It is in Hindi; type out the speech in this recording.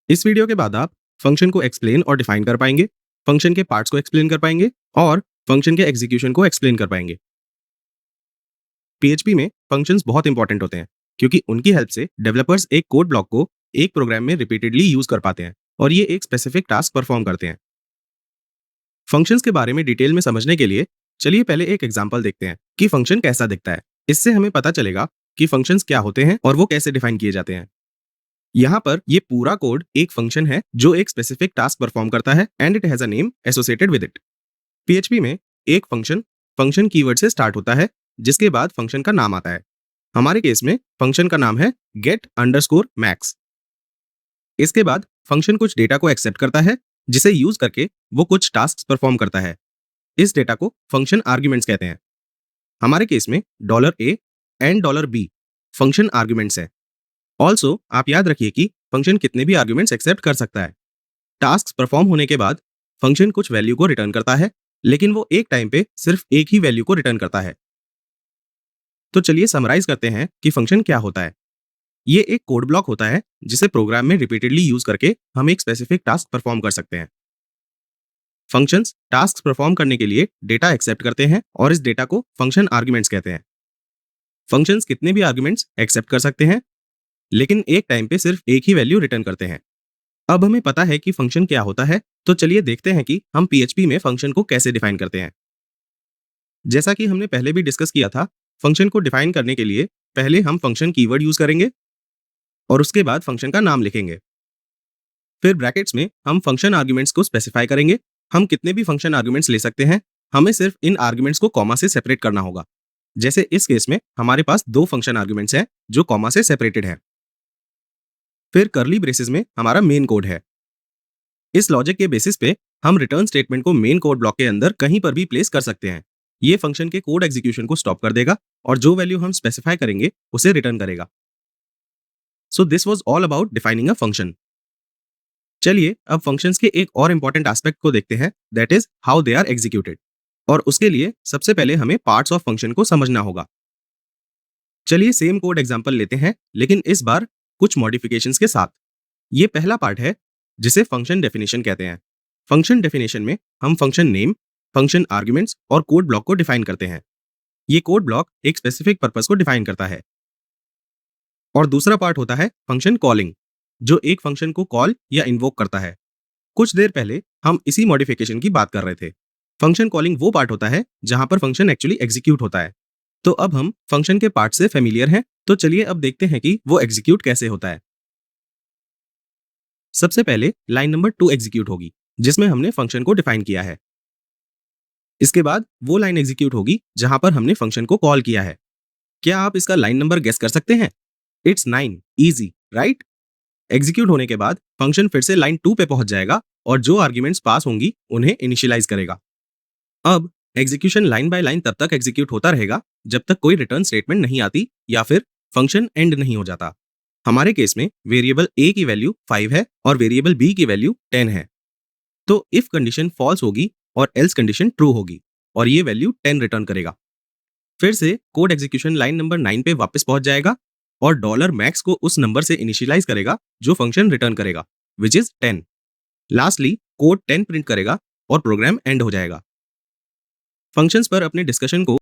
इस वीडियो के बाद आप फंक्शन को एक्सप्लेन और डिफाइन कर पाएंगे, फंक्शन के पार्ट्स को एक्सप्लेन कर पाएंगे और फंक्शन के एग्जीक्यूशन को एक्सप्लेन कर पाएंगे। पीएचपी में फंक्शंस बहुत इंपॉर्टेंट होते हैं क्योंकि उनकी हेल्प से डेवलपर्स एक कोड ब्लॉक को एक प्रोग्राम में रिपीटेडली यूज कर पाते हैं और ये एक स्पेसिफिक टास्क परफॉर्म करते हैं। फंक्शंस के बारे में डिटेल में समझने के लिए चलिए पहले एक एग्जांपल देखते हैं कि फंक्शन कैसा दिखता है। इससे हमें पता चलेगा कि फंक्शंस क्या होते हैं और वो कैसे डिफाइन किए जाते हैं। यहाँ पर ये पूरा कोड एक फंक्शन है जो एक स्पेसिफिक टास्क परफॉर्म करता है and it has a name associated with it. PHP में एक फंक्शन फंक्शन कीवर्ड से स्टार्ट होता है जिसके बाद फंक्शन का नाम आता है। हमारे केस में फंक्शन का नाम है गेट अंडरस्कोर मैक्स। इसके बाद फंक्शन कुछ डेटा को एक्सेप्ट करता है जिसे यूज करके वो कुछ टास्क परफॉर्म करता है। इस डेटा को फंक्शन आर्ग्यूमेंट्स कहते हैं। हमारे केस में $a and $b function arguments है। ऑल्सो आप याद रखिए कि फंक्शन कितने भी आर्ग्यूमेंट्स एक्सेप्ट कर सकता है। टास्क परफॉर्म होने के बाद फंक्शन कुछ वैल्यू को रिटर्न करता है, लेकिन वो एक टाइम पे सिर्फ एक ही वैल्यू को रिटर्न करता है। तो चलिए समराइज करते हैं कि फंक्शन क्या होता है। ये एक कोड ब्लॉक होता है जिसे प्रोग्राम में रिपीटेडली यूज करके हम एक स्पेसिफिक टास्क परफॉर्म कर सकते हैं। फंक्शंस टास्क परफॉर्म करने के लिए डेटा एक्सेप्ट करते हैं और इस डेटा को फंक्शन आर्ग्यूमेंट्स कहते हैं। फंक्शंस कितने भी आर्ग्यूमेंट्स एक्सेप्ट कर सकते हैं, लेकिन एक टाइम पे सिर्फ एक ही वैल्यू रिटर्न करते हैं। अब हमें पता है कि फंक्शन क्या होता है, तो चलिए देखते हैं कि हम पीएचपी में फंक्शन को कैसे डिफाइन करते हैं। जैसा कि हमने पहले भी डिस्कस किया था, फंक्शन को डिफाइन करने के लिए पहले हम फंक्शन कीवर्ड यूज करेंगे और उसके बाद फंक्शन का नाम लिखेंगे। फिर ब्रैकेट्स में हम फंक्शन आर्ग्यूमेंट्स को स्पेसिफाई करेंगे। हम कितने भी फंक्शन आर्ग्यूमेंट्स ले सकते हैं, हमें सिर्फ इन आर्ग्यूमेंट्स को कॉमा से सेपरेट करना होगा। जैसे इस केस में हमारे पास 2 फंक्शन आर्ग्यूमेंट्स हैं जो कॉमा से सेपरेटेड है। फिर कर्ली ब्रेसेस में हमारा मेन कोड है। इस लॉजिक के बेसिस पे हम रिटर्न स्टेटमेंट को मेन कोड ब्लॉक के अंदर कहीं पर भी प्लेस कर सकते हैं। ये फंक्शन के कोड एग्जीक्यूशन को स्टॉप कर देगा और जो वैल्यू हम स्पेसिफाई करेंगे उसे रिटर्न करेगा। So this was all about defining a function. चलिए अब फंक्शंस के एक और इंपॉर्टेंट एस्पेक्ट को देखते हैं, that is how they are executed. और उसके लिए सबसे पहले हमें पार्ट्स ऑफ फंक्शन को समझना होगा। चलिए सेम कोड एग्जांपल लेते हैं, लेकिन इस बार कुछ मॉडिफिकेशंस के साथ। ये पहला पार्ट है जिसे फंक्शन डेफिनेशन कहते हैं। फंक्शन डेफिनेशन में हम फंक्शन नेम, फंक्शन आर्ग्यूमेंट्स और कोड ब्लॉक को डिफाइन करते हैं। ये कोड ब्लॉक एक स्पेसिफिक पर्पस को डिफाइन करता है। और दूसरा पार्ट होता है फंक्शन कॉलिंग, जो एक फंक्शन को कॉल या इन्वोक करता है। कुछ देर पहले हम इसी मॉडिफिकेशन की बात कर रहे थे। फंक्शन कॉलिंग वो पार्ट होता है जहां पर फंक्शन एक्चुअली एग्जीक्यूट होता है। तो अब हम फंक्शन के पार्ट से फेमिलियर हैं, तो चलिए अब देखते हैं कि वो एग्जीक्यूट कैसे होता है। सबसे पहले लाइन नंबर 2 एग्जीक्यूट होगी जिसमें हमने फंक्शन को डिफाइन किया है। इसके बाद वो लाइन एग्जीक्यूट होगी जहां पर हमने फंक्शन को कॉल किया है। क्या आप इसका लाइन नंबर गेस कर सकते हैं? It's 9, easy right. एग्जीक्यूट होने के बाद फंक्शन फिर से लाइन 2 पे पहुंच जाएगा और जो आर्ग्यूमेंट्स पास होंगी उन्हें इनिशियलाइज करेगा। अब एग्जीक्यूशन लाइन बाय लाइन तब तक एग्जीक्यूट होता रहेगा जब तक कोई रिटर्न स्टेटमेंट नहीं आती या फिर फंक्शन एंड नहीं हो जाता। हमारे केस में वेरिएबल a की वैल्यू 5 है और वेरिएबल b की वैल्यू 10 है। तो इफ कंडीशन फॉल्स होगी और एल्स कंडीशन ट्रू होगी और ये वैल्यू 10 रिटर्न करेगा। फिर से कोड एग्जीक्यूशन लाइन नंबर 9 पे वापस पहुंच जाएगा और $max को उस नंबर से इनिशियलाइज करेगा जो फंक्शन रिटर्न करेगा, which is 10। Lastly code 10 print करेगा और प्रोग्राम एंड हो जाएगा। फंक्शंस पर अपने डिस्कशन को